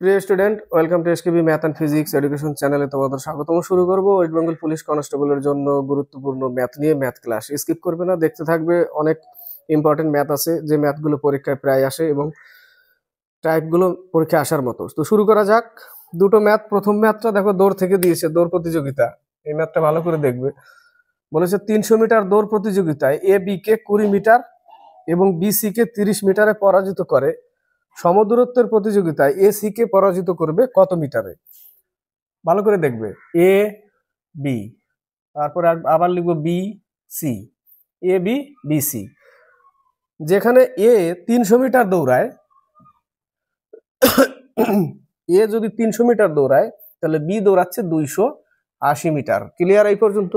প্রিয় student, welcome to SKB math and physics education চ্যানেলে তোমাদের স্বাগতম। শুরু করব ওয়েস্ট বেঙ্গল পুলিশ কনস্টেবলের জন্য গুরুত্বপূর্ণ ম্যাথ নিয়ে। ম্যাথ ক্লাস স্কিপ করবে না, দেখতে থাকবে। অনেক ইম্পর্টেন্ট ম্যাথ আছে যে ম্যাথগুলো পরীক্ষায় প্রায় আসে এবং টাইপগুলো পরীক্ষায় আসার মতো। তো শুরু করা যাক। দুটো ম্যাথ। প্রথম ম্যাথটা দেখো দৌড় থেকে দিয়েছে, দৌড় প্রতিযোগিতা। এই ম্যাথটা ভালো করে দেখবে। বলেছে 300 মিটার দৌড় প্রতিযোগিতায় এ বি কে 20 মিটার এবং বি সি কে 30 মিটারে পরাজিত করে। সমদূরত্বের প্রতিযোগিতায় এ সি কে পরাজিত করবে কত মিটারে? ভালো করে দেখবে। এ বি, তারপরে আবার লিখবো B C. A B B C. যেখানে এ 300 মিটার দৌড়ায়, এ যদি 300 মিটার দৌড়ায় তাহলে বি দৌড়াচ্ছে 280 মিটার। ক্লিয়ার এই পর্যন্ত?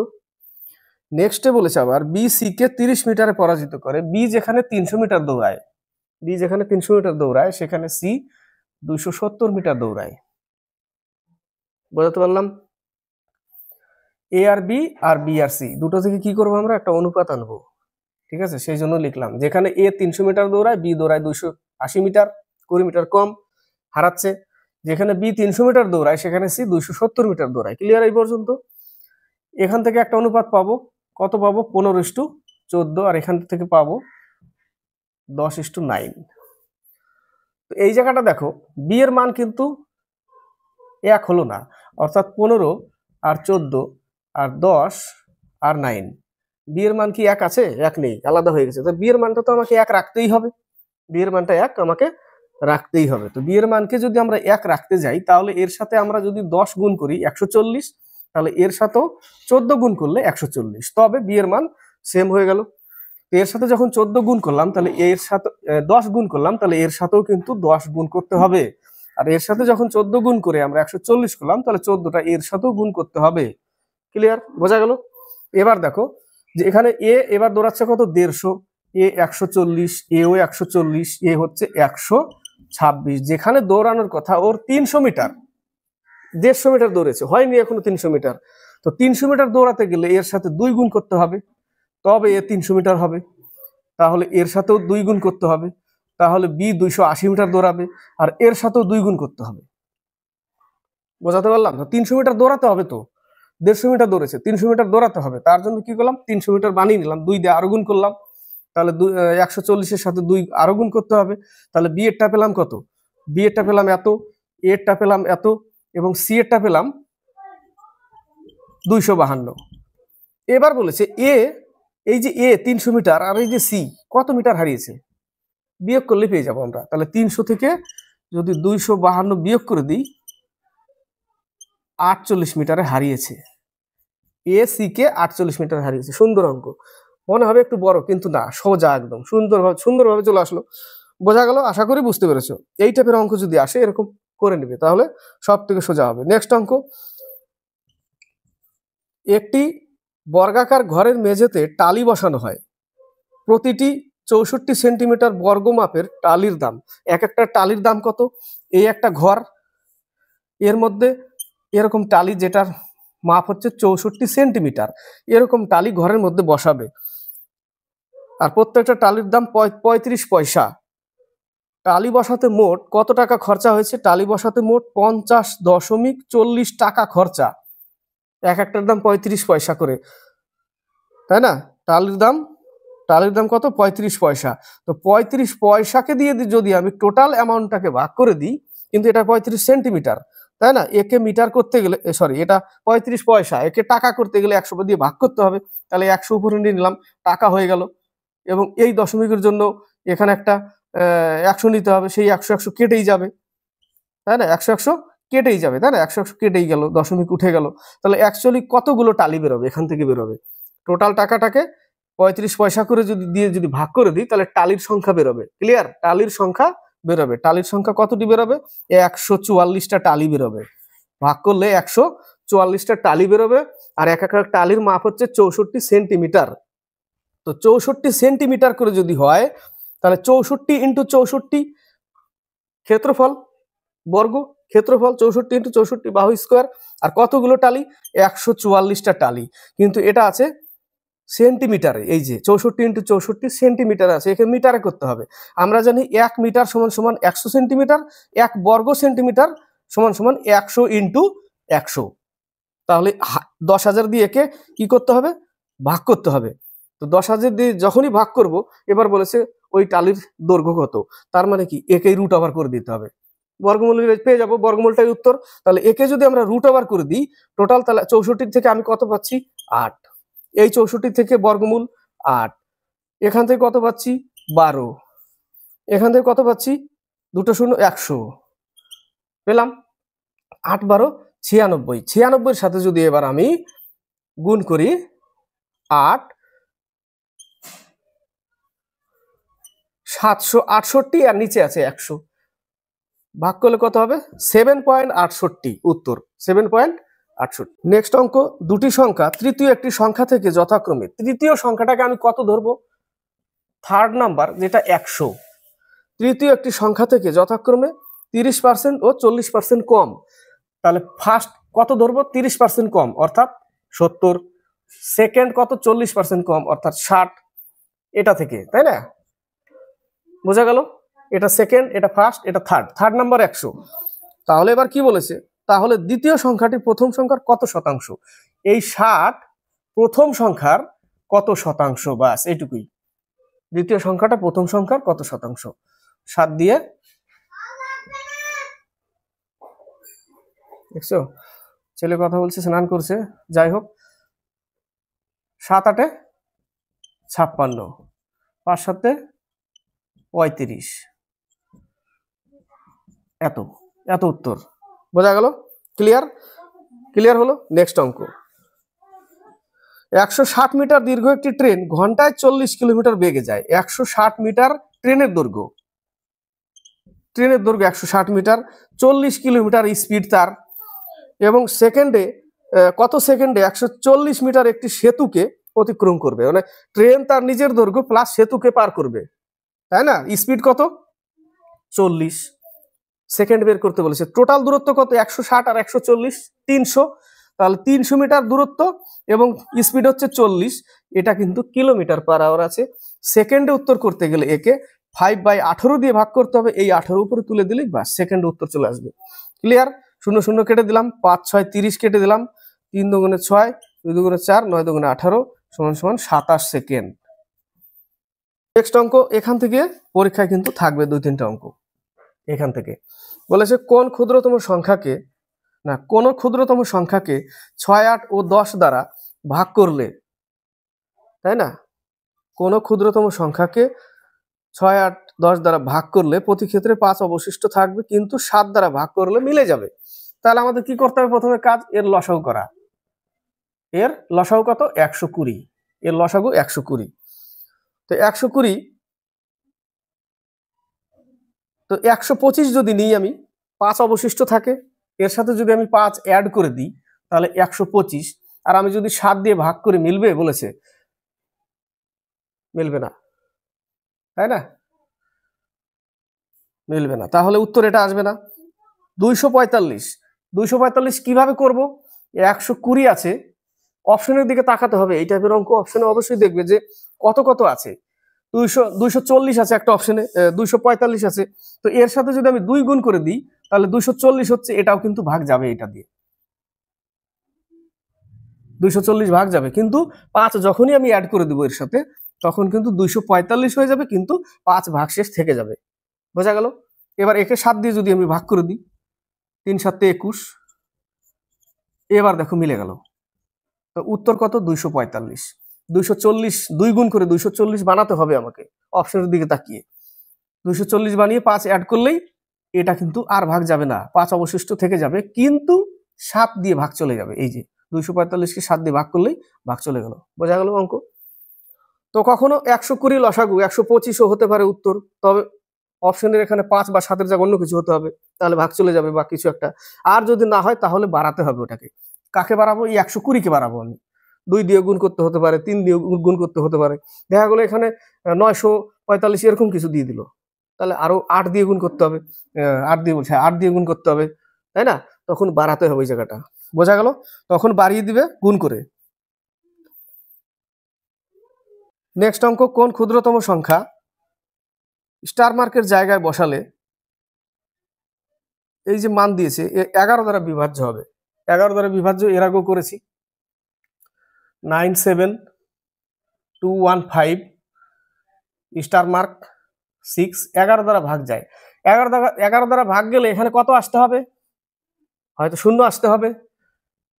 নেক্সটে বলেছে আবার বি সি কে 30 মিটারে পরাজিত করে। বি যেখানে 300 মিটার দৌড়ায়, বি যেখানে 300 মিটার দৌড়ায় সেখানে সি 270 মিটার দৌড়ায়। বোঝাতে পারলাম? এ আর বি আর বি আর সি দুটো থেকে কি করবো আমরা? একটা অনুপাত আনবো। ঠিক আছে, সেই জন্য লিখলাম যেখানে এ 300 মিটার দৌড়ায়, বি দৌড়ায় 280 মিটার, 20 মিটার কম হারাচ্ছে। যেখানে বি 300 মিটার দৌড়ায় সেখানে সি 270 মিটার দৌড়ায়। ক্লিয়ার এই পর্যন্ত? এখান থেকে একটা অনুপাত পাবো। কত পাবো? 15:14। আর এখান থেকে পাবো 10:9। তো এই জায়গাটা দেখো, বি এর মান কিন্তু 1 হলো না, অর্থাৎ 15 আর 14 আর 10 আর 9, বি এর মান কি 1 আছে? 1 নেই, আলাদা হয়ে গেছে। তো বি এর মানটা তো আমাকে 1 রাখতেই হবে। বি এর মানটা 1 আমাকে রাখতেই হবে। তো বি এর মানকে যদি আমরা 1 রাখতে যাই তাহলে এর সাথে আমরা যদি 10 গুণ করি 140, তাহলে এর সাথেও 14 গুণ করলে 140, তবে বি এর মান সেম হয়ে গেল। তো এর সাথে যখন 14 গুণ করলাম তাহলে এর সাথে 10 গুণ করলাম, তাহলে এর সাথেও কিন্তু 10 গুণ করতে হবে। আর এর সাথে যখন 14 গুণ করে আমরা 140 করলাম, তাহলে 14টা এর সাথেও গুণ করতে হবে। ক্লিয়ার? বোঝা গেল? এবার দেখো যে এখানে এ এবার দৌড়াচ্ছে কত? 150। এ 140, এও 140, এ হচ্ছে 126। যেখানে দৌড়ানোর কথা ওর 300 মিটার, 150 মিটার দৌড়েছে, হয়নি এখনো 300 মিটার। তো 300 মিটার দৌড়াতে গেলে এর সাথে 2 গুণ করতে হবে, তবে এ 300 মিটার হবে। তাহলে এর সাথেও 2 গুণ করতে হবে, তাহলে বি 280 মিটার দৌড়াবে। আর এর সাথেও 2 গুণ করতে হবে। বোঝাতে পারলাম? 300 মিটার দৌড়াতে হবে। তো 150 মিটার দৌড়েছে, 300 মিটার দৌড়াতে হবে। তার জন্য কি করলাম? 300 মিটার বানিয়ে নিলাম, 2 দিয়ে আরো গুণ করলাম। তাহলে 140-এর সাথে 2 আরো গুণ করতে হবে। তাহলে বি এরটা পেলাম কত? বি এরটা পেলাম এত, এ এরটা পেলাম এত, এবং সি এরটা পেলাম 252। এবার বলেছে এ, এই যে এ 300 মিটার আর এই যে সি কত মিটার হারিয়েছে? বিয়োগ করলে পেয়ে যাবো আমরা। তাহলে 300 থেকে যদি 252 বিয়োগ করে দিই, 48 মিটারে হারিয়েছে। এ সি কে 48 মিটার হারিয়েছে। সুন্দর অঙ্ক। মনে হবে একটু বড়, কিন্তু না, সোজা একদম সুন্দরভাবে চলে আসলো। বোঝা গেল? আশা করি বুঝতে পেরেছো। এই টাইপের অঙ্ক যদি আসে এরকম করে নিবে, তাহলে সব থেকে সোজা হবে। নেক্সট অঙ্ক। একটি বর্গাকার ঘরের মেঝেতে টালি বসানো হয়। প্রতিটি 64 সেন্টিমিটার বর্গ মাপের টালির দাম। এক একটা টালির দাম কত? এই একটা ঘর, এর মধ্যে এরকম টালি যেটার মাপ হচ্ছে 64 সেন্টিমিটার, এরকম টালি ঘরের মধ্যে বসাবে। আর প্রত্যেকটা টালির দাম 35 পয়সা। টালি বসাতে মোট কত টাকা খরচা হয়েছে? টালি বসাতে মোট 50.40 টাকা খরচা। এক একটার দাম 35 পয়সা করে, তাই না? টালির দাম কত? 35 পয়সা। তো 35 পয়সাকে দিয়ে যদি আমি টোটাল অ্যামাউন্টটাকে ভাগ করে দিই, কিন্তু এটা 35 সেন্টিমিটার, তাই না? একে মিটার করতে গেলে, সরি, এটা 35 পয়সা, একে টাকা করতে গেলে 100 দিয়ে ভাগ করতে হবে। তাহলে 100 উপরে নিয়ে নিলাম, টাকা হয়ে গেল। এবং এই দশমিকের জন্য এখানে একটা 100 নিতে হবে, সেই 100 কেটেই যাবে, তাই না? 100 কেটেই যাবে, তাই না? 100 কেটেই গেল, দশমিক উঠে গেল। তাহলে অ্যাকচুয়ালি কতগুলো টালি বেরোবে? এখান থেকে বেরোবে টোটাল টাকাটাকে 35 পয়সা করে যদি ভাগ করে দিই, তাহলে টালির সংখ্যা বেরোবে। ক্লিয়ার? টালির সংখ্যা বেরোবে। টালির সংখ্যা কতটি বেরোবে? 144টা টালি বেরোবে। ভাগ করলে 144টা টালি বেরোবে। আর এক একটা টালির মাপ হচ্ছে 64 সেন্টিমিটার। তো 64 সেন্টিমিটার করে যদি হয়, তাহলে 64 ইন্টু 64 ক্ষেত্রফল, বর্গ ক্ষেত্রফল, 64 ইন্টু 64 বাহু স্কোয়ার। আর কতগুলো টালি? 144টা টালি। কিন্তু এটা আছে সেন্টিমিটারে, এই যে 64 ইন্টু 64 সেন্টিমিটার আছে, একে মিটারে করতে হবে। আমরা জানি 1 মিটার সমান সমান 100 সেন্টিমিটার, 1 বর্গ সেন্টিমিটার সমান সমান 100 ইন্টু 100। তাহলে 10,000 দিয়ে একে কি করতে হবে, ভাগ করতে হবে। তো 10,000 দিয়ে যখনই ভাগ করব, এবার বলেছে ওই টালির দৈর্ঘ্য কত, তার মানে কি একেই রুট ওভার করে দিতে হবে, বর্গমূল পেয়ে যাবো, বর্গমূলটাই উত্তর। তাহলে একে যদি আমরা রুট ওভার করে দিই টোটাল, তাহলে 64 থেকে আমি কত পাচ্ছি 8, এই 64 থেকে বর্গমূল 8, এখান থেকে কত পাচ্ছি 12, এখান থেকে কত পাচ্ছি 2 শূন্য 100 পেলাম, 8 12 96, 96 সাথে যদি এবার আমি গুণ করি 8 768 আর নিচে আছে 100, ভাগ করলে কত হবে 7.68, উত্তর 7.68। নেক্সট অঙ্ক, দুটি সংখ্যা তৃতীয় একটি সংখ্যা থেকে যথাক্রমে, তৃতীয় সংখ্যাটাকে আমি কত ধরবো, থার্ড নাম্বার যেটা 100, তৃতীয় একটি সংখ্যা থেকে যথাক্রমে 30% ও 40% কম, তাহলে ফার্স্ট কত ধরবো 30% কম অর্থাৎ 70, সেকেন্ড কত 40% কম অর্থাৎ 60, এটা থেকে, তাই না, বোঝা গেল, এটা সেকেন্ড, এটা ফার্স্ট, এটা থার্ড, থার্ড নাম্বার 100। তাহলে এবার কি বলেছে, তাহলে দ্বিতীয় সংখ্যাটি প্রথম সংখ্যার কত শতাংশ, এই 60 প্রথম সংখ্যার কত শতাংশ, বাস এইটুকুই, দ্বিতীয় সংখ্যাটা প্রথম সংখ্যার কত শতাংশ, 7 দিয়ে, দেখছো ছেলে কথা বলছে, স্নান করছে, যাই হোক, 7 8 56, 5 7 35, এত এত উত্তর, বোঝা গেল, ক্লিয়ার, ক্লিয়ার হলো। নেক্সট অঙ্ক, 160 মিটার দীর্ঘ একটি ট্রেন ঘন্টায় 40 কিলোমিটার বেগে যায়, 160 মিটার ট্রেনের দৈর্ঘ্য, ট্রেনের দৈর্ঘ্য 160 মিটার, 40 কিলোমিটার স্পিড তার, এবং সেকেন্ডে কত সেকেন্ডে 140 মিটার একটি সেতুকে অতিক্রম করবে, মানে ট্রেন তার নিজের দৈর্ঘ্য প্লাস সেতুকে পার করবে, তাই না, স্পিড কত 40, সেকেন্ড বের করতে বলেছে, টোটাল দূরত্ব কত 160 আর 140 300, তাহলে 300 মিটার দূরত্ব এবং স্পিড হচ্ছে 40, এটা কিন্তু কিলোমিটার পার আওয়ার আছে। সেকেন্ডে উত্তর করতে গেলে একে 5/18 দিয়ে ভাগ করতে হবে, এই 18 উপরে তুলে দিলেই বাস সেকেন্ডে উত্তর চলে আসবে, ক্লিয়ার, 0 0 কেটে দিলাম, 5 6 30 কেটে দিলাম, 3 দুগুণে 6, 2 দুগুণে 4, 9 দুগুণে 18 সমান সমান 27 সেকেন্ড। নেক্সট অঙ্ক, এখান থেকে পরীক্ষায় কিন্তু থাকবে 2-3টা অঙ্ক, এখান থেকে বলেছে কোন ক্ষুদ্রতম সংখ্যাকে, না কোন ক্ষুদ্রতম সংখ্যাকে 6 8 ও 10 দ্বারা ভাগ করলে, তাই না, কোন ক্ষুদ্রতম সংখ্যাকে 6 8 10 দ্বারা ভাগ করলে প্রতি ক্ষেত্রে 5 অবশিষ্ট থাকবে, কিন্তু 7 দ্বারা ভাগ করলে মিলে যাবে। তাহলে আমাদের কি করতে হবে, প্রথমে কাজ এর লসাগু করা, এর লসাগু কত 120, এর লসাগু 120, তো 120, তো 125 যদি নিই আমি, 5 অবশিষ্ট থাকে, এর সাথে যদি আমি 5 অ্যাড করে দিই তাহলে 125, আর আমি যদি 7 দিয়ে ভাগ করে মিলবে বলেছে, মিলবে না, তাই না, মিলবে না, তাহলে উত্তর এটা আসবে না। 245, 245 কিভাবে করব, 120 আছে, অপশনের দিকে তাকাতে হবে, এই টাইপের অঙ্ক অপশনে অবশ্যই দেখবে যে কত কত আছে, 240 আছে একটা অপশনে, 245 আছে, তো এর সাথে যদি আমি 2 গুণ করে দিই তাহলে 240 হচ্ছে, এটাও কিন্তু ভাগ যাবে, এটা দিয়ে 240 ভাগ যাবে, কিন্তু 5 যখনই আমি অ্যাড করে দিব এর সাথে তখন কিন্তু 245 হয়ে যাবে, কিন্তু 5 ভাগশেষ থেকে যাবে, বোঝা গেল। এবার একে 7 দিয়ে যদি আমি ভাগ করে দিই, 3 7 21, এবার দেখো মিলে গেল, তো উত্তর কত 245, 240 2 গুণ করে 240 বানাতে হবে আমাকে, অপশনের দিকে তাকিয়ে 240 বানিয়ে 5 অ্যাড করলেই এটা কিন্তু আর ভাগ যাবে না, 5 অবশিষ্ট থেকে যাবে, কিন্তু 7 দিয়ে ভাগ চলে যাবে, এই যে 245কে 7 দিয়ে ভাগ করলেই ভাগ চলে গেল, বোঝা গেল অঙ্ক। তো কখনো 120 লসাগু 125ও হতে পারে উত্তর, তবে অপশনের এখানে 5 বা 7-এর জায়গায় অন্য কিছু হতে হবে, তাহলে ভাগ চলে যাবে বা কিছু একটা, আর যদি না হয় তাহলে বাড়াতে হবে ওটাকে, কাকে বাড়াবো, এই 120কে বাড়াবো আমি, 2 দিয়ে গুণ করতে হতে পারে, 3 দিয়ে গুণ করতে হতে পারে, দেখা গেলো এখানে 945 এরকম কিছু দিয়ে দিল, তাহলে আরো 8 দিয়ে গুণ করতে হবে, 8 দিয়ে বলছে 8 দিয়ে গুণ করতে হবে, তাই না, তখন বাড়াতে হবে ওই জায়গাটা, বোঝা গেল, তখন বাড়িয়ে দিবে গুণ করে। নেক্সট অঙ্ক, কোন ক্ষুদ্রতম সংখ্যা স্টার মার্কের জায়গায় বসালে এই যে মান দিয়েছে 11 দ্বারা বিভাজ্য হবে। 11 দ্বারা বিভাজ্য এর আগেও করেছি। 97215 স্টার মার্ক 6, 11 দ্বারা ভাগ যায়। 11 দ্বারা ভাগ গেলে এখানে কত আসতে হবে? হয়তো 0 আসতে হবে,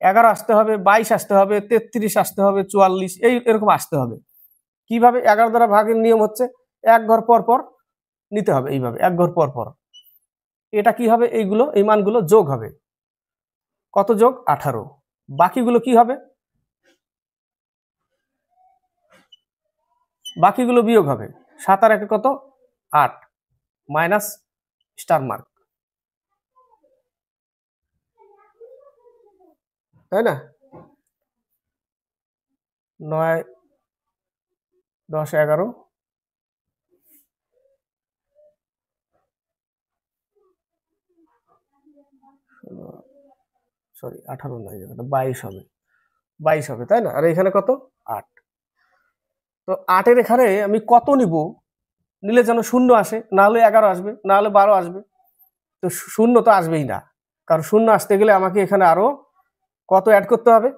11 আসতে হবে, 22 আসতে হবে, 33 আসতে হবে, 44 এরকম আসতে হবে। কিভাবে? 11 দ্বারা ভাগের নিয়ম হচ্ছে এক ঘর পর পর নিতে হবে, এইভাবে এক ঘর পর পর। এটা কি হবে? এই মানগুলো যোগ হবে। কত যোগ? 18। বাকিগুলো কি হবে? বাকিগুলো বিয়োগ হবে। 7 আর 1 কত? 8 মাইনাস স্টার মার্ক, তাই না? 9, 10, 11, সরি 18 নয়, 22 হবে, 22 হবে, তাই না? আর এখানে কত? 8। তো 8-এর এখানে আমি কত নিব? নিলে যেন 0 আসে, না হলে 11 আসবে, না হলে 12 আসবে। তো 0 তো আসবেই না, কারণ 0 আসতে গেলে আমাকে এখানে আরো কত অ্যাড করতে হবে?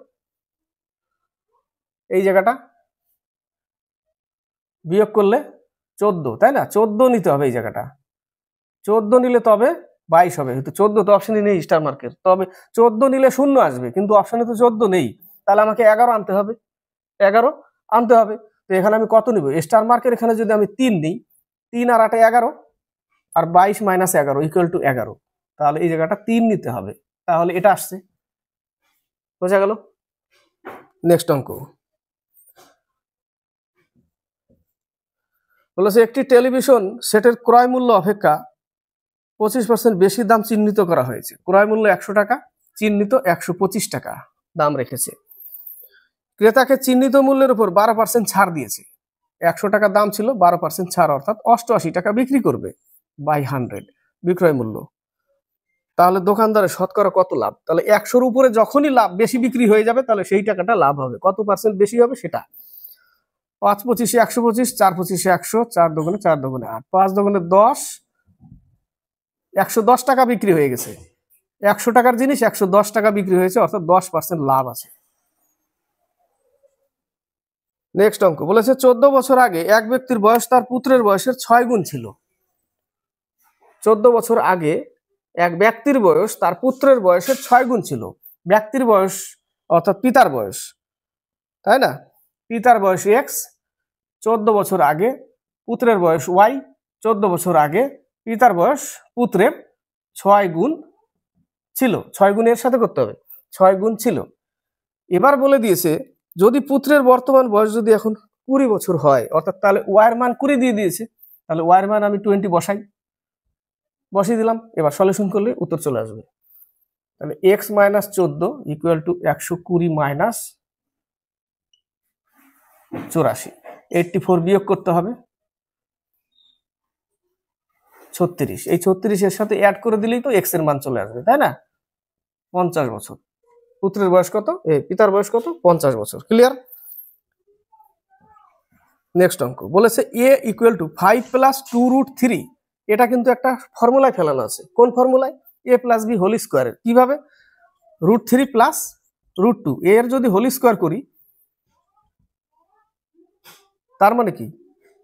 এই জায়গাটা বিয়োগ করলে 14, তাই না? 14 নিতে হবে এই জায়গাটা। 14 নিলে তবে 22 হবে। কিন্তু 14 তো অপশনে নেই স্টার মার্কের, তবে 14 নিলে 0 আসবে, কিন্তু অপশনে তো 14 নেই। তাহলে আমাকে 11 আনতে হবে, 11 আনতে হবে। তো এখানে আমি কত নিব? স্টার মার্কের এখানে যদি আমি 3 নিই, 3 আর 8 11, আর 22 মাইনাস 11 ইকুয়াল টু 11। তাহলে এই জায়গাটা 3 নিতে হবে, তাহলে এটা আসছে। বোঝা গেল? নেক্সট অঙ্ক বলেছে একটি টেলিভিশন সেটের ক্রয় মূল্য অপেক্ষা 25% বেশি দাম চিহ্নিত করা হয়েছে। ক্রয় মূল্য 100 টাকা, চিহ্নিত 125 টাকা দাম রেখেছে। ক্রেতাকে চিহ্নিত মূল্যের উপর 12% ছাড় দিয়েছে। 100 টাকা দাম ছিল, 12% ছাড়, অর্থাৎ 88 টাকা বিক্রি করবে বাই 100 বিক্রয় মূল্য। তাহলে দোকানদারের শতকরা কত লাভ? তাহলে 100-র উপরে যখনই লাভ বেশি বিক্রি হয়ে যাবে, তাহলে সেই টাকাটা লাভ হবে। কত পার্সেন্ট বেশি হবে সেটা? 5 25 125, 4 25 100, 4 দোকানে 4 দোকানে 8, 5 দোকানে 10, 110 টাকা বিক্রি হয়ে গেছে। 100 টাকার জিনিস 110 টাকা বিক্রি হয়েছে, অর্থাৎ 10% লাভ আছে। নেক্সট অঙ্ক বলেছে 14 বছর আগে এক ব্যক্তির বয়স তার পুত্রের বয়সের 6 গুণ ছিল। 14 বছর আগে এক ব্যক্তির বয়স তার পুত্রের বয়সের 6 গুণ ছিল। ব্যক্তির বয়স অর্থাৎ পিতার বয়স, তাই না? পিতার বয়স x, 14 বছর আগে পুত্রের বয়স y, 14 বছর আগে পিতার বয়স পুত্রের 6 গুণ ছিল। 6 গুণ এর সাথে করতে হবে, 6 গুণ ছিল। এবার বলে দিয়েছে যদি পুত্রের বর্তমান বয়স যদি এখন 20 বছর হয়, অর্থাৎ তাহলে y এর মান 20 দিয়ে দিয়েছে, তাহলে y এর মান আমি 20 বসিয়ে দিলাম। এবার সলিউশন করলে উত্তর চলে আসবে। তাহলে x minus 14 equal to 120 minus 84, 84 বিয়োগ করতে হবে 36। এই 36 এর সাথে অ্যাড করে দিলেই তো x এর মান চলে আসবে, তাই না? 50 বছর। পুত্রের বয়স কত? পিতার বয়স কত? 50 বছর। ক্লিয়ার? নেক্সট অঙ্ক বলেছে a ইকুয়াল টু 5 প্লাস 2√3। এটা কিন্তু একটা ফর্মুলায় ফেলানো আছে। কোন ফর্মুলায়? a প্লাস b হোল স্কোয়ারের। কিভাবে? √3 প্লাস √2, এর যদি হোল স্কোয়ার করি তার মানে কি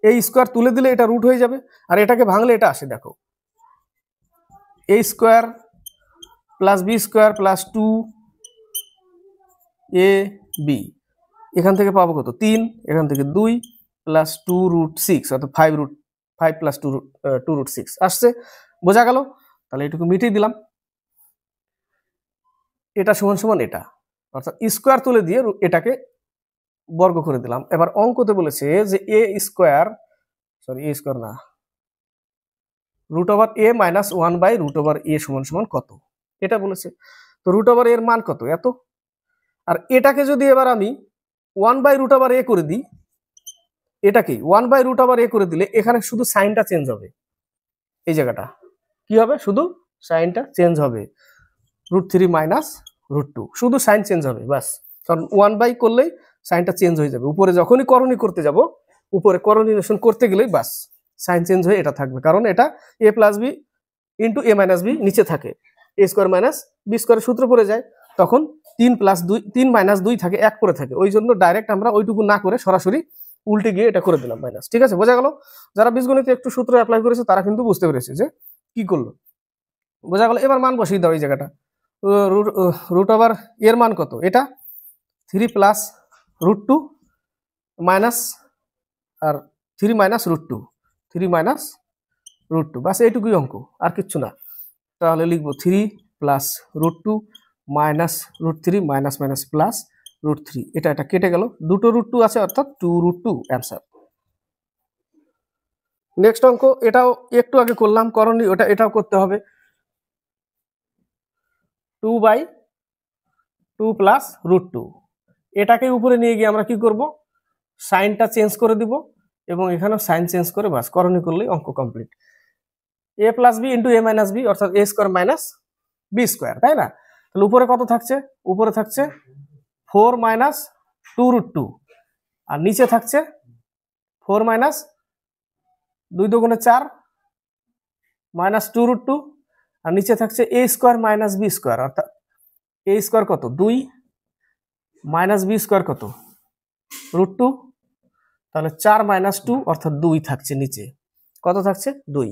এই স্কোয়ার তুলে দিলে এটা রুট হয়ে যাবে, আর এটাকে ভাঙলে এটা আসে। দেখো, a square plus b square plus 2ab, এখান থেকে পাবো কত? 3, এখান থেকে 2 প্লাস 2√6, অর্থাৎ 5 প্লাস 2√6 আসছে। বোঝা গেল? তাহলে এটুকু মিটিয়ে দিলাম। এটা সমান সমান এটা, অর্থাৎ স্কোয়ার তুলে দিয়ে এটাকে বর্গ করে দিলাম। এবার অঙ্কতে বলেছে যে a স্কোয়ার না, √a মাইনাস 1/√a সমান সমান কত, এটা বলেছে। তো √a এর মান কত? এত। আর এটাকে যদি এবার আমি 1/√a করে দিই, এটাকে 1/√a করে দিলে এখানে শুধু সাইনটা চেঞ্জ হবে। এই জায়গাটা কি হবে? শুধু সাইনটা চেঞ্জ হবে, √3 মাইনাস √2, শুধু সাইন চেঞ্জ হবে, বাস। কারণ 1 বাই করলেই সাইনটা চেঞ্জ হয়ে যাবে। উপরে যখনই করণী করতে যাব উপরে কোঅর্ডিনেশন করতে গেলেই বাস সাইন চেঞ্জ হয়ে এটা থাকবে, কারণ এটা a plus B into a minus B নিচে থাকে, a স্কোয়ার মাইনাস বি স্কোয়ারের সূত্র পড়ে যায়, তখন 3 মাইনাস 2 থাকে, 1 পড়ে থাকে, ওই জন্য ডাইরেক্ট আমরা ওইটুকু না করে সরাসরি উল্টে গিয়ে এটা করে দিলাম মাইনাস। ঠিক আছে, বোঝা গেল? যারা বীজগণিতে একটু সূত্র অ্যাপ্লাই করেছে তারা কিন্তু বুঝতে পেরেছে যে কি করলো, বোঝা গেল? এবার মান বসিয়ে দাও এই জায়গাটা, রুট ওভার এর মান কত, এটা 3 প্লাস √2 মাইনাস আর 3 মাইনাস √2, 3 মাইনাস √2, বাস এইটুকুই অঙ্ক, আর কিচ্ছু না। তাহলে লিখবো 3 plus √2 minus √3 minus minus plus √3, এটা কেটে গেল, দুটো √2 আছে অর্থাৎ 2√2 অ্যান্সার। নেক্সট অঙ্ক, এটাও একটু আগে করলাম, করণীয় এটাও করতে হবে। 2/2 প্লাস √2, এটাকে উপরে নিয়ে গিয়ে আমরা কি করব, সাইনটা চেঞ্জ করে দিব এবং এখানেও সাইন চেঞ্জ করে বাস করণীয় করলেই অঙ্ক complete. a plus B into a minus B অর্থাৎ a square minus B square, তাই না? তাহলে উপরে কত থাকছে, উপরে থাকছে 4 মাইনাস 2√2 আর নিচে থাকছে 4 মাইনাস 2 দুগুণে 4 মাইনাস 2√2 আর নিচে থাকছে a square minus B square অর্থাৎ a স্কোয়ার কত 2 মাইনাস বি স্কোয়ার কত √2, তাহলে 4 মাইনাস 2 অর্থাৎ 2 থাকছে নিচে, কত থাকছে 2,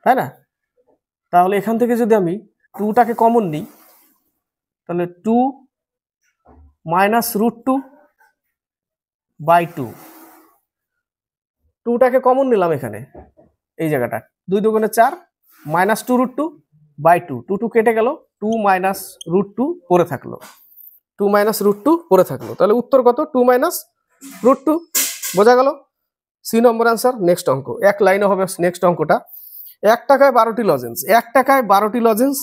তাই না? তাহলে এখান থেকে যদি আমি 2টাকে কমন নিই তাহলে 2 মাইনাস √2/2, 2টাকে কমন নিলাম এখানে এই জায়গাটা, 2 দুগুণে 4 মাইনাস 2√2/2, 2 কেটে গেল, 2 মাইনাস √2 পড়ে থাকলো, 2 মাইনাস √2 পড়ে থাকলো, তাহলে উত্তর কত 2 মাইনাস √2, বোঝা গেল? সি নম্বর আনসার। নেক্সট অঙ্ক, এক লাইনে হবে নেক্সট অঙ্কটা। 1 টাকায় 12টি লজেন্স, 1 টাকায় 12টি লজেন্স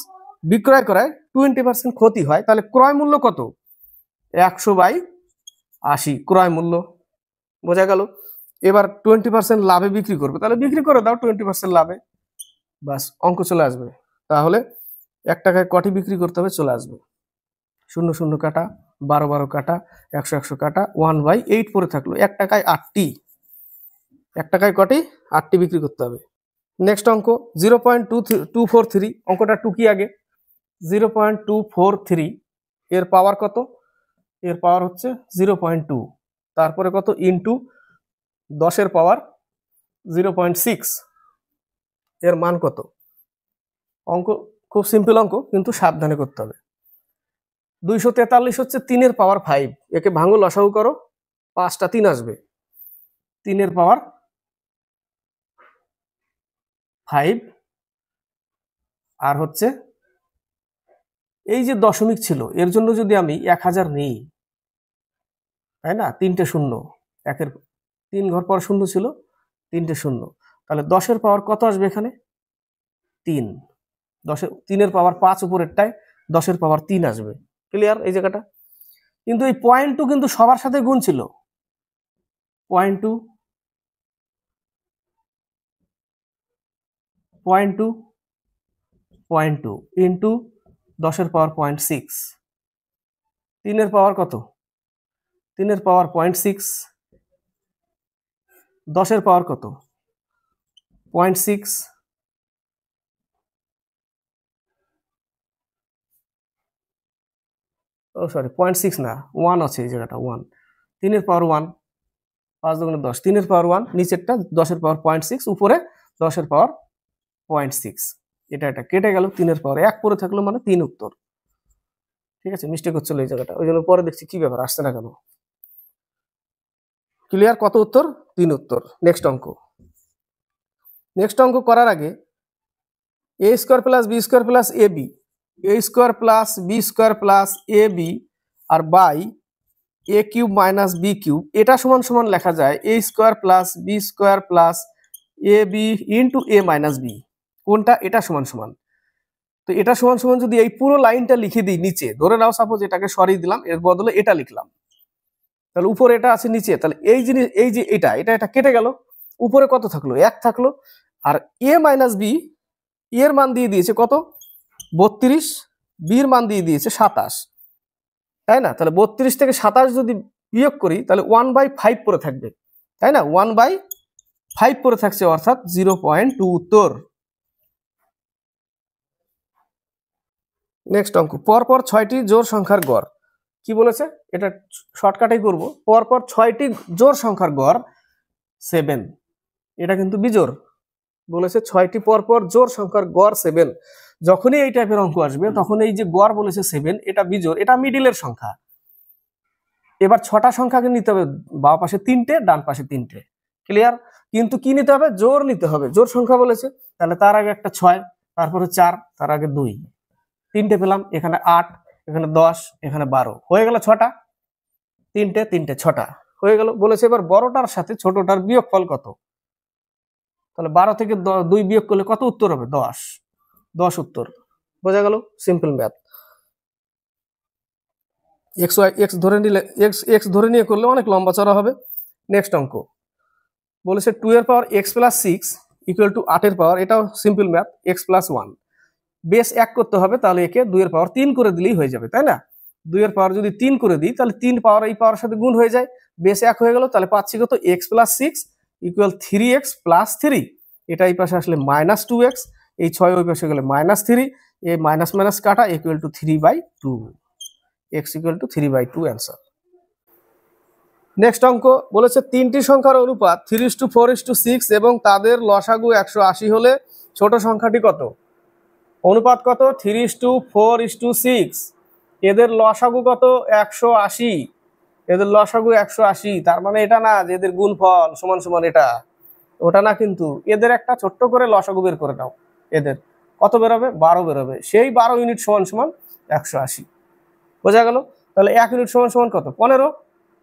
বিক্রয় করায় 20% ক্ষতি হয়, তাহলে ক্রয় মূল্য কত, 100/80 ক্রয় মূল্য, বোঝা গেল? এবার 20% লাভে বিক্রি করবে, তাহলে বিক্রি করে দাও 20% লাভে, বাস অঙ্ক চলে আসবে। তাহলে 1 টাকায় কটি বিক্রি করতে হবে চলে আসবে, 0 0 কাটা, 12 12 কাটা, 100 100 কাটা, 1/8 পড়ে থাকলো, 1 টাকায় 8টি, 1 টাকায় কটি 8টি বিক্রি করতে হবে। নেক্সট অঙ্ক 0.243, অঙ্কটা টুকি আগে, 0.243 এর পাওয়ার কত, এর পাওয়ার হচ্ছে 0.2, তারপরে কত ইন্টু 10 পাওয়ার 0.6, এর মান কত? অঙ্ক খুব সিম্পল অঙ্ক, কিন্তু সাবধানে করতে হবে। 243 হচ্ছে 3 পাওয়ার 5, একে ভাঙো লসাগু করো, 5টা 3 আসবে, 3 পাওয়ার 5 আর হচ্ছে এই যে দশমিক ছিল এর জন্য যদি আমি 1000 নিই, তাই না, 3টে শূন্য, 1-এর 3 ঘর পর শূন্য ছিল, 3টে শূন্য, তাহলে 10 পাওয়ার কত আসবে এখানে 3, 3 পাওয়ার 5 উপরেরটায় 10 পাওয়ার 3 আসবে, ক্লিয়ার এই জায়গাটা? কিন্তু এই 0.2 কিন্তু সবার সাথে গুণ ছিল, 0.2 ইন্টু 10 পাওয়ার 0.6, 3 পাওয়ার কত, 3 পাওয়ার 0.6, 10 পাওয়ার কত 0.6, ও সরি 0.6 না 1 আছে এই জায়গাটা 1, 3 পাওয়ার 1, 5 দুগুণে 10, 3 পাওয়ার 1 নিচেরটা 10 পাওয়ার 0.6, উপরে 10 পাওয়ার 0.6, এটা কেটে গেল, 3 পাওয়ার 1 পরে থাকলো, মানে 3 উত্তর। ঠিক আছে, মিস্টেক হচ্ছিল এই জায়গাটা, ওই জন্য পরে দেখছি কি ব্যাপার আসছে না কেন। ক্লিয়ার, কত উত্তর 3 উত্তর। নেক্সট অঙ্ক করার আগে a square plus B square plus A B, a square plus B square plus A B আর by A cube minus B cube, এটা সমান সমান লেখা যায় a square plus B square plus A B into A minus B, কোনটা? এটা সমান সমান, তো এটা সমান সমান যদি এই পুরো লাইনটা লিখে দিই নিচে, ধরে নাও সাপোজ এটাকে সরিয়ে দিলাম, এর বদলে এটা লিখলাম, তাহলে উপরে এটা আছে নিচে, তাহলে এই জিনিস এই যে এটা কেটে গেল, উপরে কত থাকলো 1 থাকলো, আর এ মাইনাস বি এর মান দিয়ে দিয়েছে কত 32, বির মান দিয়ে দিয়েছে 27, তাই না? তাহলে 32 থেকে 27 যদি বিয়োগ করি তাহলে 1/5 পড়ে থাকবে, তাই না, 1/5 পড়ে থাকছে, অর্থাৎ 0.2 উত্তর। নেক্সট অঙ্ক, পরপর 6টি জোড় সংখ্যার গড়। কি বলেছে, এটা শর্টকাটেই করব। পরপর 6টি জোড় সংখ্যার গড় 7। এটা কিন্তু বিজোড় বলেছে, 6টি পরপর জোড় সংখ্যার গড় 7। যখনই এই টাইপের অঙ্ক আসবে তখন এই যে গড় বলেছে 7, এটা বিজোড়, এটা মিডিলের সংখ্যা। এবার 6টা সংখ্যাকে নিতে হবে, বাম পাশে 3টে, ডান পাশে 3টে। ক্লিয়ার? কিন্তু কি নিতে হবে, জোড় নিতে হবে। জোড় সংখ্যা বলেছে, তাহলে তার আগে একটা 6, তারপরে 4, তার আগে 2, 3টে পেলাম। এখানে 8, এখানে 10, এখানে 12, হয়ে গেল 6টা। 3টে 3টে 6টা হয়ে গেল। বলেছে এবার বড়টার সাথে ছোটটার বিয়োগফল কত। তাহলে 12 থেকে 2 বিয়োগ করলে কত উত্তর হবে, 10। 10 উত্তর। বোঝা গেল, সিম্পল ম্যাথ। এক্স ধরে নিলে এক্স ধরে নিয়ে করলে অনেক লম্বা চড়া হবে। নেক্সট অঙ্ক বলেছে 2 এর পাওয়ার x + 6 = 8 এর পাওয়ার। এটাও সিম্পল ম্যাথ, x + 1 বেস 1 করতে হবে, তাহলে একে 2 এর পাওয়ার 3 করে দিলেই হয়ে যাবে, তাই না। 2 এর পাওয়ার যদি 3 করে দিই তাহলে 3 পাওয়ার এই পাওয়ার সাথে গুণ হয়ে যায়, বেস 1 হয়ে গেল। তাহলে পাচ্ছি কত, x + 6 = 3x + 3। এটা এই পাশে আসলে -2x, এই 6 ওই পাশে গেলে -3, এই মাইনাস মাইনাস কাটা, = 3/2, x = 3/2 অ্যান্সার। নেক্সট অঙ্ক বলেছে 3টি সংখ্যার অনুপাত 3:4:6 এবং তাদের লসাগু 180 হলে ছোট সংখ্যাটি কত। অনুপাত কত, 3:4:6, এদের লসাগু কত, 180। এদের লসাগু 180, তার মানে এটা না যে এদের গুণফল সমান সমান এটা, ওটা না কিন্তু। এদের একটা ছোট্ট করে লসাগু বের করে নাও। এদের কত বেরোবে, 12 বেরোবে। সেই 12 ইউনিট সমান সমান 180। বোঝা গেল। তাহলে 1 ইউনিট সমান সমান কত, 15।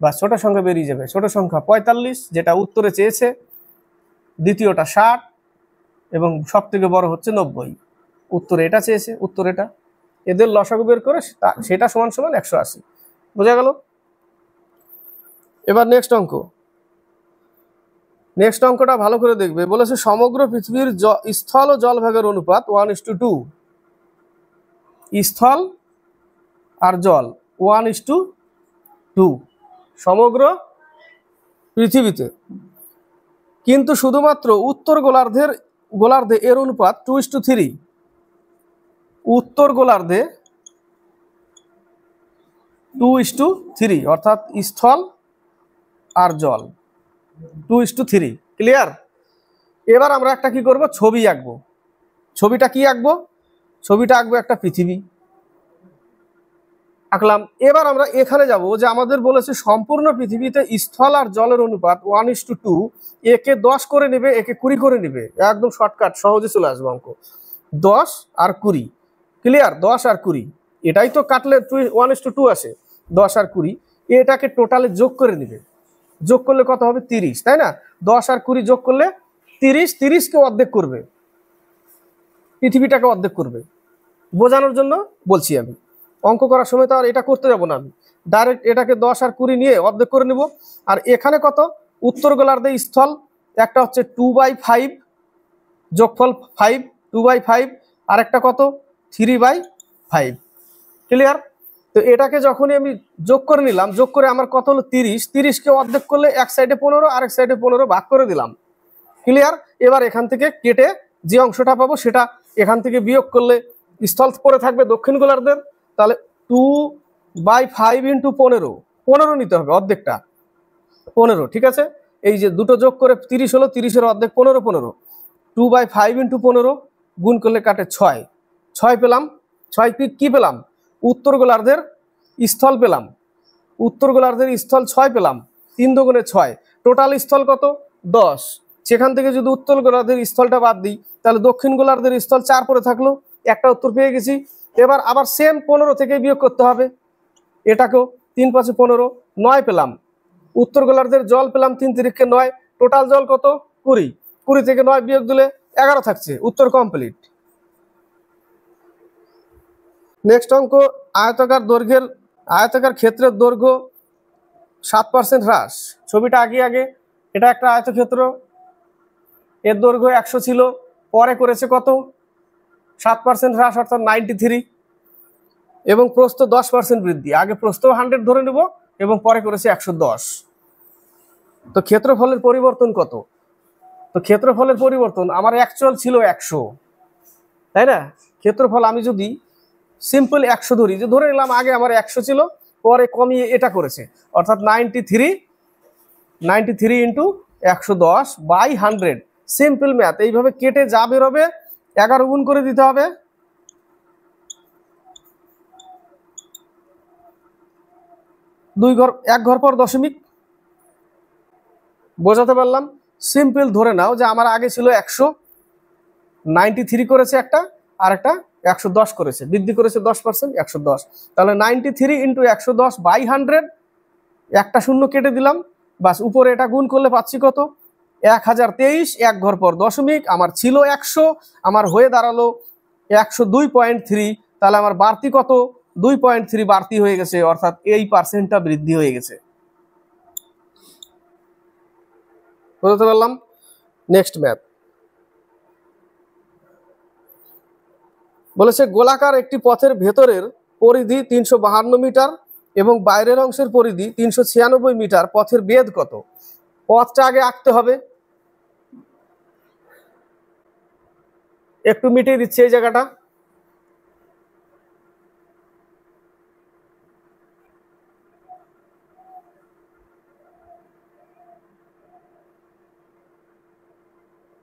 বা ছোট সংখ্যা বেরিয়ে যাবে, ছোট সংখ্যা 45, যেটা উত্তরে চেয়েছে। দ্বিতীয়টা 60 এবং সব থেকে বড় হচ্ছে 90। উত্তরে এটা চেয়েছে, উত্তর এটা। এদের লসাগু বের করে সেটা সমান সমান 180। বোঝা গেল। এবার নেক্সট অঙ্ক, নেক্সট অঙ্কটা ভালো করে দেখবে। বলেছে সমগ্র পৃথিবীর স্থল ও জলভাগের অনুপাত 1:2। স্থল আর জল 1:2 সমগ্র পৃথিবীতে, কিন্তু শুধুমাত্র উত্তর গোলার্ধে এর অনুপাত 2:3। উত্তর গোলার্ধে 2:3, অর্থাৎ স্থল আর জল 2:3। ক্লিয়ার? এবার আমরা একটা কি করব, ছবি আঁকবো। ছবিটা কি আঁকবো, ছবিটা আঁকবো একটা পৃথিবী আঁকলাম। এবার আমরা এখানে যাব যে আমাদের বলেছে সম্পূর্ণ পৃথিবীতে স্থল আর জলের অনুপাত 1:2। একে 10 করে নেবে, একে 20 করে নেবে। একদম শর্টকাট, সহজে চলে আসবে অঙ্ক। 10 আর 20। ক্লিয়ার? 10 আর 20, এটাই তো কাটলে 1:2 আসে। 10 আর 20 এটাকে টোটালে যোগ করে নেবে। যোগ করলে কত হবে, 30, তাই না। 10 আর 20 যোগ করলে 30, 30কে অর্ধেক করবে, পৃথিবীটাকে অর্ধেক করবে। বোঝানোর জন্য বলছি আমি, অঙ্ক করার সময় তো আর এটা করতে যাব না আমি। ডাইরেক্ট এটাকে 10 আর 20 নিয়ে অর্ধেক করে নেব। আর এখানে কত, উত্তর গোলার্ধে স্থল একটা হচ্ছে 2/5, যোগফল 5, 2/5, আর একটা কত, 3/5। ক্লিয়ার? তো এটাকে যখনই আমি যোগ করে নিলাম, যোগ করে আমার কত হলো 30। 30কে অর্ধেক করলে এক সাইডে 15, আরেক সাইডে 15 ভাগ করে দিলাম। ক্লিয়ার? এবার এখান থেকে কেটে যে অংশটা পাবো সেটা এখান থেকে বিয়োগ করলে স্থল পড়ে থাকবে দক্ষিণ গোলার্ধের। তাহলে 2/5 × 15, 15 নিতে হবে, অর্ধেকটা 15। ঠিক আছে, এই যে দুটো যোগ করে 30 হলো, 30-এর অর্ধেক 15, 15। 2/5 × 15 গুণ করলে কাটে 6, 6 পেলাম। 6 কি পেলাম, উত্তর গোলার্ধের স্থল পেলাম। উত্তর গোলার্ধের স্থল 6 পেলাম। 3 দুগুণে 6, টোটাল স্থল কত, 10। সেখান থেকে যদি উত্তর গোলার্ধের স্থলটা বাদ দিই তাহলে দক্ষিণ গোলার্ধের স্থল 4 পড়ে থাকলো, একটা উত্তর পেয়ে গেছি। এবার আবার সেম 15 থেকে বিয়োগ করতে হবে এটাকেও। 3 × 5 = 15, 9 পেলাম। উত্তর গোলার্ধের জল পেলাম 3 × 3 = 9, টোটাল জল কত, 20। 20 থেকে 9 বিয়োগ দিলে 11 থাকছে, উত্তর কমপ্লিট। নেক্সট অঙ্ক, আয়তাকার ক্ষেত্রের দৈর্ঘ্য 7% হ্রাস। ছবিটা আগে এটা একটা আয়তক্ষেত্র, এর দৈর্ঘ্য 100 ছিল, পরে করেছে কত, 7% হ্রাস, অর্থাৎ 93। এবং প্রস্থ 10% বৃদ্ধি। আগে প্রস্থ 100 ধরে নেব এবং পরে করেছে 110। তো ক্ষেত্রফলের পরিবর্তন কত? তো ক্ষেত্রফলের পরিবর্তন আমার অ্যাকচুয়াল ছিল 100, তাই না? ক্ষেত্রফল আমি যদি সিম্পল 100 ধরি, যে ধরে নিলাম আগে আমার 100 ছিল, পরে কমিয়ে এটা করেছে, অর্থাৎ 93 ইন্টু 110/100। Simple math. এইভাবে কেটে যা বেরোবে 11 গুণ করে দিতে হবে। এক ঘর পর দশমিক। বোঝাতে পারলাম? সিম্পল ধরে নাও যে আমার আগে ছিল 100, 93 করেছে একটা, আর একটা 110 করেছে, বৃদ্ধি করেছে 10%, 110। তাহলে 93 ইন্টু 110/100, একটা শূন্য কেটে দিলাম, বাস উপরে এটা গুণ করলে পাচ্ছি কত? 1023। এক ঘর পর দশমিক। আমার ছিল 100, আমার হয়ে দাঁড়ালো 102.3। তাহলে আমার বাড়তি কত? 2.3 বাড়তি হয়ে গেছে, অর্থাৎ এই পার্সেন্টটা বৃদ্ধি হয়ে গেছে। বুঝতে পারলাম? নেক্সট ম্যাথ বলেছে গোলাকার একটি পথের ভেতরের পরিধি 352 মিটার এবং বাইরের অংশের পরিধি 396 মিটার। পথের বেধ কত? পথটা আগে আঁকতে হবে। একটু মিটিয়ে দিচ্ছে এই জায়গাটা।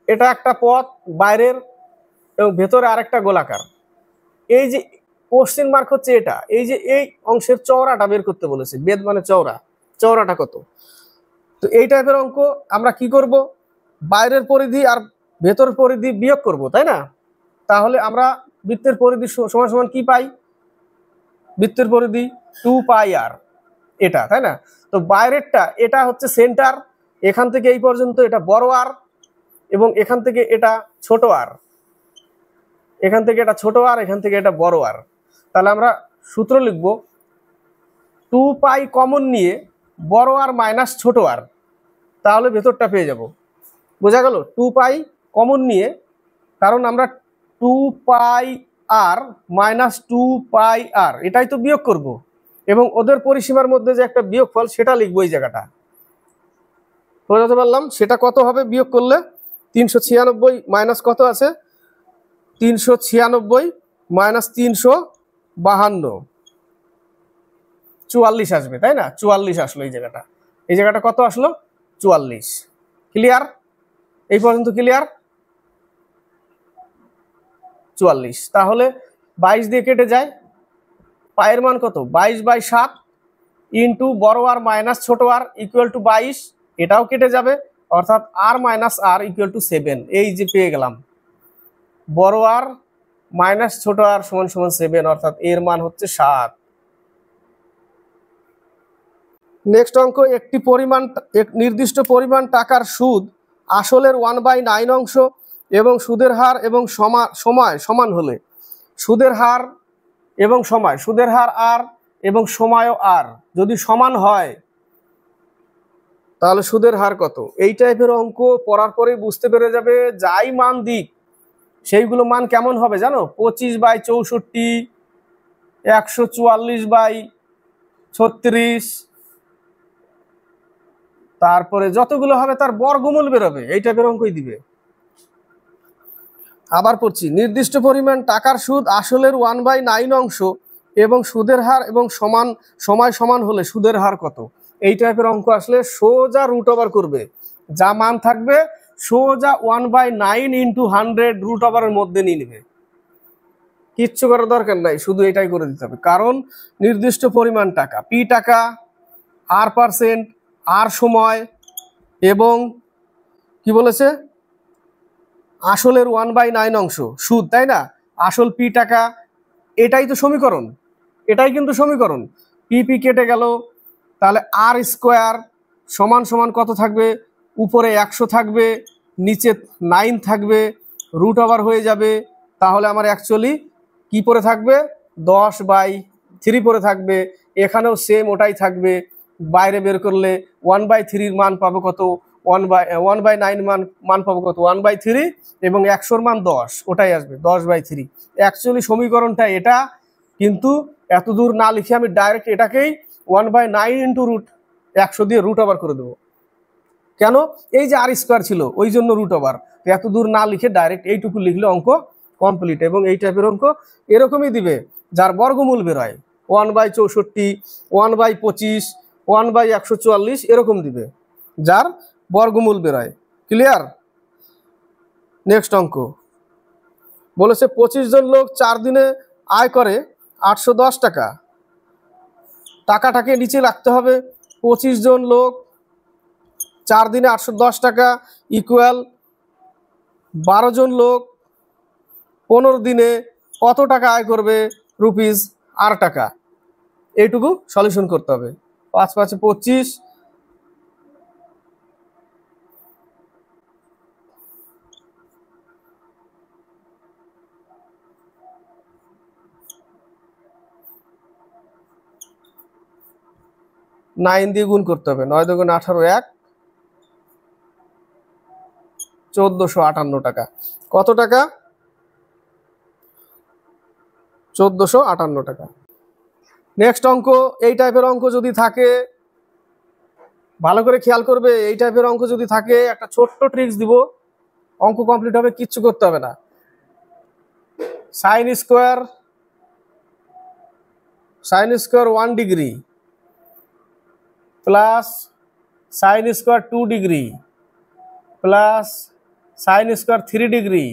এটা একটা পথ, বাইরের এবং ভেতরে আরেকটা গোলাকার। এই যে কোশ্চেন মার্ক হচ্ছে এটা, এই যে এই অংশের চওড়াটা বের করতে বলেছে। বেদ মানে চওড়া, চওড়াটা কত? তো এই টাইপের অঙ্ক আমরা কি করব? বাইরের পরিধি আর ভেতর পরিধি বিয়োগ করব, তাই না? তাহলে আমরা বৃত্তের পরিধি সমান সমান কি পাই? বৃত্তের পরিধি 2πr, এটা, তাই না? তো বাইরেরটা এটা হচ্ছে সেন্টার, এখান থেকে এই পর্যন্ত এটা বড় আর, এবং এখান থেকে এটা ছোট আর, এখান থেকে এটা ছোট আর, এখান থেকে এটা বড় আর। তাহলে আমরা সূত্র লিখব 2π কমন নিয়ে বড় আর মাইনাস ছোট আর, তাহলে ভেতরটা পেয়ে যাব। বোঝা গেল? 2π কমন নিয়ে, কারণ আমরা 2πr মাইনাস 2πr এটাই তো বিয়োগ করব, এবং ওদের পরিসীমার মধ্যে যে একটা বিয়োগফল সেটা লিখবো এই জায়গাটা। বোঝাতে পারলাম? সেটা কত হবে বিয়োগ করলে? 396 মাইনাস কত আছে? 396 মাইনাস 352, 44 আসবে, তাই না? 44 আসলো এই জায়গাটা। এই জায়গাটা কত আসলো? 44। ক্লিয়ার? এই পর্যন্ত ক্লিয়ার? 44। তাহলে 22 দিয়ে কেটে যায়, পায়ের মান কত? 22/7 ইন্টু বড় আর মাইনাস ছোট আর ইকুয়াল টু 22। এটাও কেটে যাবে, অর্থাৎ আর মাইনাস আর ইকুয়াল টু 7। এই যে পেয়ে গেলাম বড় আর মাইনাস ছোট আর সমান সমান 7, অর্থাৎ এর মান হচ্ছে 7। নেক্সট অঙ্ক, একটি নির্দিষ্ট পরিমাণ টাকার সুদ আসলের 1/9 অংশ এবং সুদের হার এবং সময় সমান হলে সুদের হার এবং সময়, সুদের হার আর এবং সময়ও আর যদি সমান হয়, তাহলে সুদের হার কত? এই টাইপের অঙ্ক পড়ার পরেই বুঝতে পেরে যাবে, যাই মান দিক সেইগুলো মান কেমন হবে জানো? 25/64, 144/36, তারপরে যতগুলো হবে তার বর্গমূল বেরোবে, এই টাইপের অঙ্কই দিবে। আবার পড়ছি, নির্দিষ্ট পরিমাণ টাকার সুদ আসলের 1/9 অংশ এবং সুদের হার এবং সময় সমান হলে সুদের হার কত? এই টাইপের অঙ্ক আসলে সোজা রুট ওভার করবে, যা মান থাকবে সোজা 1/9 ইন্টু 100 রুট ওভারের মধ্যে নিয়ে নেবে। কিচ্ছু করার দরকার নাই, শুধু এটাই করে দিতে হবে। কারণ নির্দিষ্ট পরিমাণ টাকা, পি টাকা, আর পার্সেন্ট, আর সময়, এবং কি বলেছে? আসলের 1/9 অংশ সুদ, তাই না? আসল পি টাকা, এটাই তো সমীকরণ, এটাই কিন্তু সমীকরণ। পি কেটে গেল, তাহলে আর স্কোয়ার সমান সমান কত থাকবে? উপরে 100 থাকবে, নিচে 9 থাকবে, রুট ওভার হয়ে যাবে। তাহলে আমার অ্যাকচুয়ালি কি পরে থাকবে? 10/3 পরে থাকবে। এখানেও সেম ওটাই থাকবে। বাইরে বের করলে 1/3 মান পাবো কত? 1/9 মান পাবো কত? 1/3, এবং 100 মান 10, ওটাই আসবে 10/3। অ্যাকচুয়ালি সমীকরণটা এটা, কিন্তু এত দূর না লিখে আমি ডাইরেক্ট এটাকেই 1/9 ইন্টু √100 দিয়ে রুট ওভার করে দেবো। কেন? এই যে আর স্কোয়ার ছিল ওই জন্য রুট ওভার। এত দূর না লিখে ডাইরেক্ট এইটুকু লিখলে অঙ্ক কমপ্লিট। এবং এই টাইপের অঙ্ক এরকমই দিবে যার বর্গমূল বেরোয় 1/64, 1/25, 1/144 এরকম দিবে যার বর্গমূল বেরোয়। ক্লিয়ার? নেক্সট অঙ্ক বলেছে 25 জন লোক 4 দিনে আয় করে 810 টাকা। টাকাটাকে নিচে রাখতে হবে। 25 জন লোক 4 দিনে 810 টাকা ইকুয়াল 12 জন লোক 15 দিনে কত টাকা আয় করবে? রুপিস 8 টাকা। এইটুকু সলিউশন করতে হবে। 5 5 25, নাইন দিয়ে গুণ করতে হবে। 9 দুগুণ 18, 1, 1458 টাকা। কত টাকা? 1458 টাকা। নেক্সট অঙ্ক, এই টাইপের অঙ্ক যদি থাকে ভালো করে খেয়াল করবে। এই টাইপের অঙ্ক যদি থাকে একটা ছোট্ট ট্রিক্স দিব, অঙ্ক কমপ্লিট হবে, কিচ্ছু করতে হবে না। Sign square 1 degree plus sine square 2 degree plus sine square 3 degree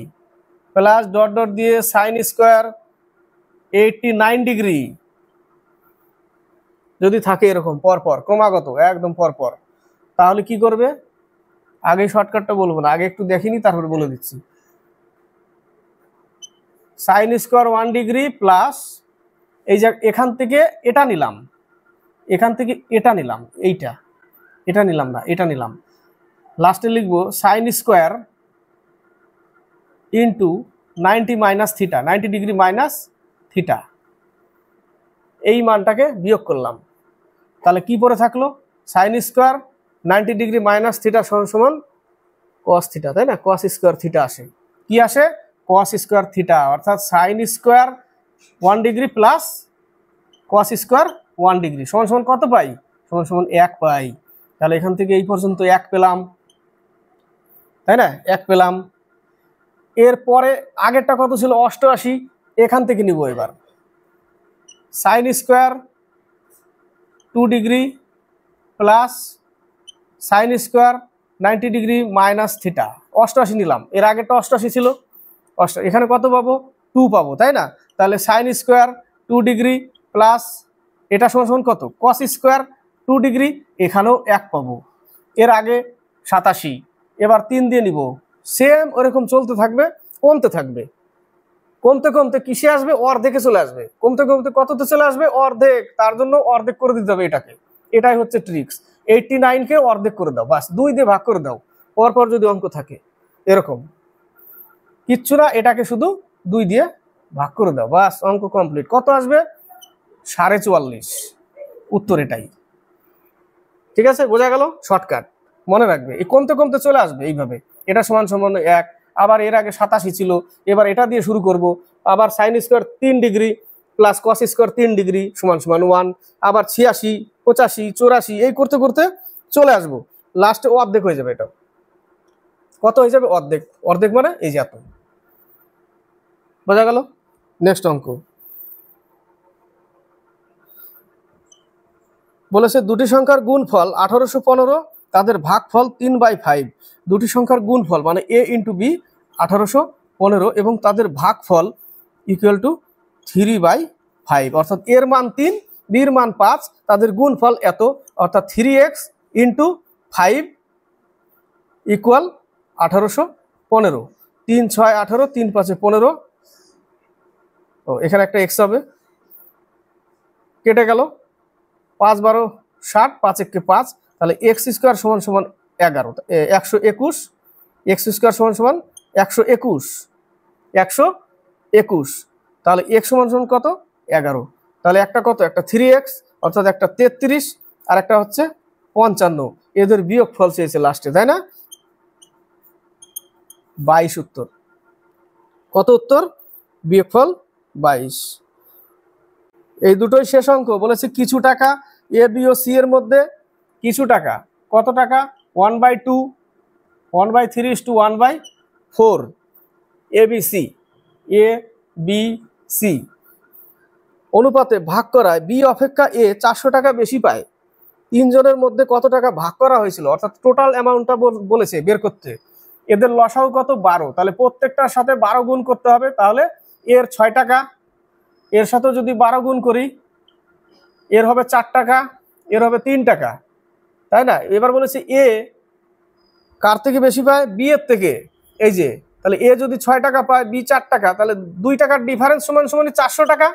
plus dot dot দিয়ে সাইন স্কোয়ার 89 ডিগ্রি যদি থাকে এরকম পরপর ক্রমাগত একদম পরপর, তাহলে কি করবে? আগে শর্টকাটটা বলবো না, আগে একটু দেখিনি তারপরে বলে দিচ্ছি। সাইন স্কোয়ার 1 ডিগ্রি প্লাস এই যে এখান থেকে এটা নিলাম, এখান থেকে এটা নিলাম, এটা নিলাম না, এটা নিলাম। লাস্টে লিখবো sine square into 90 minus theta, 90 degree minus theta, এই মানটাকে বিয়োগ করলাম। তাহলে কি পড়ে থাকলো? Sine square 90 degree minus theta সমান কস থিটা, তাই না? কস স্কোয়ার থিটা আসে। কি আসে? কস স্কোয়ার থিটা। অর্থাৎ sine square 1 degree plus cos square 1 degree সমান কত পাই? সমান 1 পাই। তাহলে এখান থেকে এই পর্যন্ত 1 পেলাম, তাই না? 1 পেলাম। এরপরে আগেরটা কত ছিল? 88। এখান থেকে নিব এবার sine square 2 degree plus sine square 90 degree minus theta, 88 নিলাম। এর আগেরটা 88 ছিল, এখানে কত পাবো? 2 পাবো, তাই না? তাহলে সাইন স্কোয়ার 2 ডিগ্রি প্লাস এটা সমান কত? কস স্কোয়ার 2 ডিগ্রি, এখানেও 1 পাবো। এর আগে 87, এবার 3 দিয়ে নিব। সেম ওরকম চলতে থাকবে, কমতে থাকবে। কমতে কমতে কিসে আসবে? অর্ধেকে চলে আসবে। কমতে কমতে কততে চলে আসবে? অর্ধেক। তার জন্য অর্ধেক করে দিতে হবে এটাকে। এটাই হচ্ছে ট্রিক্স। 89কে অর্ধেক করে দাও, বাস 2 দিয়ে ভাগ করে দাও। পরপর যদি অঙ্ক থাকে এরকম কিচ্ছু না, এটাকে শুধু 2 দিয়ে ভাগ করে দাও, বাস অঙ্ক কমপ্লিট। কত আসবে? 44.5। উত্তর এটাই। ঠিক আছে, বোঝা গেল? শর্টকাট মনে রাখবে। এই কমতে কমতে চলে আসবে এইভাবে। এটা সমান 1, আবার এর আগে 87 ছিল, এবার এটা দিয়ে শুরু করব। আবার sine square 3 degree plus cos square 3 degree সমান 1, আবার 86, 85, 84 এই করতে করতে চলে আসবো। লাস্টে অর্ধেক হয়ে যাবে। এটা কত হয়ে যাবে? অর্ধেক। অর্ধেক মানে এই যে এত। বোঝা গেল? নেক্সট অঙ্ক বলেছে দুটি সংখ্যার গুণফল 1815, তাদের ভাগফল 3/5। দুটি সংখ্যার গুণফল মানে a ইন্টু বি 1815 এবং তাদের ভাগফল ইকুয়াল টু 3/5। অর্থাৎ এর মান 3, বির মান 5, তাদের গুণফল এত, অর্থাৎ 3x ইন্টু 5 ইকুয়াল 1815। 3 6 18, 3 5 15। ও এখানে একটা এক্স হবে, কেটে গেল। 5 12 60, 5 1 5। তাহলে এক্স স্কোয়ার সমান 11, 121। এক্স স্কোয়ার সমান 121, 121। তাহলে এক্স সমান কত? 11। তাহলে একটা কত? একটা 3x, অর্থাৎ একটা 33 আর একটা হচ্ছে 55। এদের বিয়োগ ফল চেয়েছে লাস্টে, তাই না? 22 উত্তর। কত উত্তর? বিয়োগফল 22। এই দুটোই শেষ অঙ্ক। বলেছে কিছু টাকা এ বি ও সি এর মধ্যে কিছু টাকা, কত টাকা? 1/2, 1/3:1/4 ABC, এ বি সি অনুপাতে ভাগ করায় বি অপেক্ষা এ 400 টাকা বেশি পায়। তিনজনের মধ্যে কত টাকা ভাগ করা হয়েছিল, অর্থাৎ টোটাল অ্যামাউন্টটা বলেছে বের করতে। এদের লসাগু কত, 12, তাহলে প্রত্যেকটার সাথে 12 গুণ করতে হবে। তাহলে এর 6 টাকা, এর সাথে যদি 12 গুণ করি এর হবে 4 টাকা, এর হবে 3 টাকা, তাই না? এবার বলেছে এ কার থেকে বেশি পায়, বি এর থেকে। এই যে তাহলে এ যদি 6 টাকা পায়, বি 4 টাকা, তাহলে 2 টাকার ডিফারেন্স সমান 400 টাকা।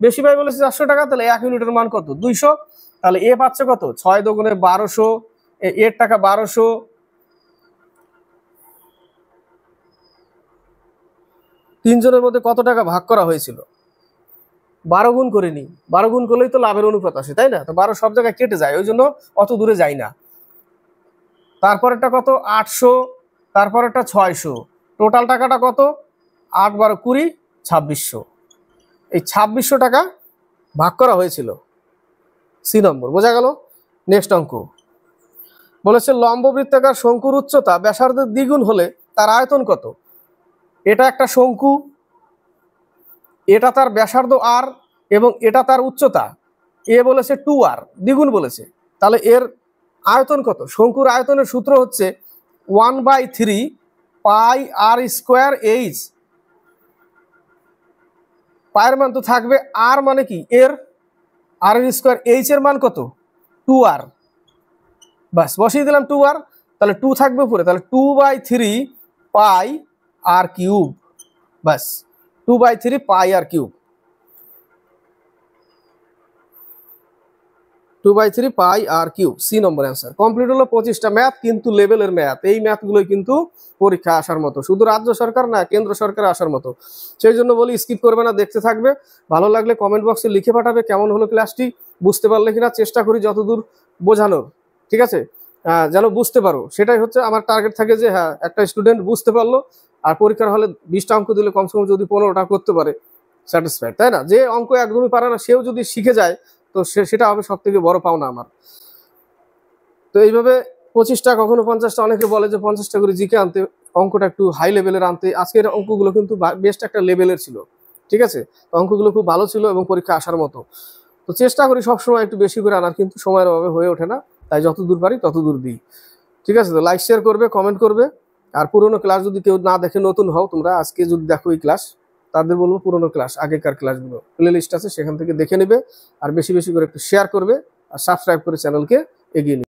বেশি পাই বলেছে 400 টাকা, তাহলে 1 ইউনিটের মান কত, 200। তাহলে এ পাচ্ছে কত, 6 দুগুণে 1200, এর টাকা 1200। তিনজনের মধ্যে কত টাকা ভাগ করা হয়েছিল, 12 গুণ করে নি, 12 গুণ করলেই তো লাভের অনুপাত আসে, তাই না? তো 12 সব জায়গায় কেটে যায়, ওই জন্য অত দূরে যায় না। তারপরেরটা কত, 800, তারপরেরটা 600, টোটাল টাকাটা কত, 8 12 20, 2600। এই 2600 টাকা ভাগ করা হয়েছিল। সি নম্বর বোঝা গেল। নেক্সট অঙ্ক বলেছে লম্ব বৃত্তাকার শঙ্কুর উচ্চতা ব্যাসার্ধের দ্বিগুণ হলে তার আয়তন কত। এটা একটা শঙ্কু, এটা তার ব্যাসার্ধ আর এবং এটা তার উচ্চতা। এ বলেছে 2r, দ্বিগুণ বলেছে, তাহলে এর আয়তন কত। শঙ্কুর আয়তনের সূত্র হচ্ছে 1/3 পাই আর স্কোয়ার এইচ। পায়ের মান তো থাকবে, আর মানে কি এর, আর এর স্কোয়ার, এইচ এর মান কত, 2r। বাস বসিয়ে দিলাম 2r, তাহলে 2 থাকবে উপরে, তাহলে 2/3 পাই আর কিউব। বাস 2/3 পাই আর কিউব, 2/3 পাই আর কিউব। সি নম্বর অ্যান্সার কমপ্লিট হলো। 25টা ম্যাথ, কিন্তু লেভেলের ম্যাথ। এই ম্যাথগুলোই কিন্তু পরীক্ষা আসার মতো, শুধু রাজ্য সরকার না, কেন্দ্র সরকার আসার মতো। সেই জন্য বলি স্কিপ করবে না, দেখতে থাকবে। ভালো লাগলে কমেন্ট বক্সে লিখে পাঠাবে কেমন হলো ক্লাসটি, বুঝতে পারলে কিনা। চেষ্টা করি যতদূর বোঝানোর, ঠিক আছে, যেন বুঝতে পারো, সেটাই হচ্ছে আমার টার্গেট থাকে যে হ্যাঁ একটা স্টুডেন্ট বুঝতে পারলো। আর পরীক্ষার হলে 20টা অঙ্ক দিলে কমসে কম যদি 15টা করতে পারে, স্যাটিসফাইড, তাই না? যে অঙ্ক একদমই পারে না সেও যদি শিখে যায়, তো সেটা হবে সব থেকে বড় পাওনা আমার। তো এইভাবে 25টা, কখনো 50টা, অনেকে বলে যে 50টা করে জিকে আনতে, অঙ্কটা একটু হাই লেভেলের আনতে। আজকের অঙ্কগুলো কিন্তু বেস্ট একটা লেভেলের ছিল, ঠিক আছে? অঙ্কগুলো খুব ভালো ছিল এবং পরীক্ষা আসার মতো। তো চেষ্টা করি সবসময় একটু বেশি করে আনার, কিন্তু সময়ের অভাবে হয়ে ওঠে না, তাই যত দূর পারি তত দূর দিই, ঠিক আছে? তো লাইক শেয়ার করবে, কমেন্ট করবে। আর পুরোনো ক্লাস যদি কেউ না দেখে, নতুন হও তোমরা, আজকে যদি দেখো এই ক্লাস, তাদের বলবো পুরোনো ক্লাস, আগেকার ক্লাসগুলো প্লে লিস্ট আছে, সেখান থেকে দেখে নেবে। আর বেশি বেশি করে একটু শেয়ার করবে আর সাবস্ক্রাইব করে চ্যানেলকে এগিয়ে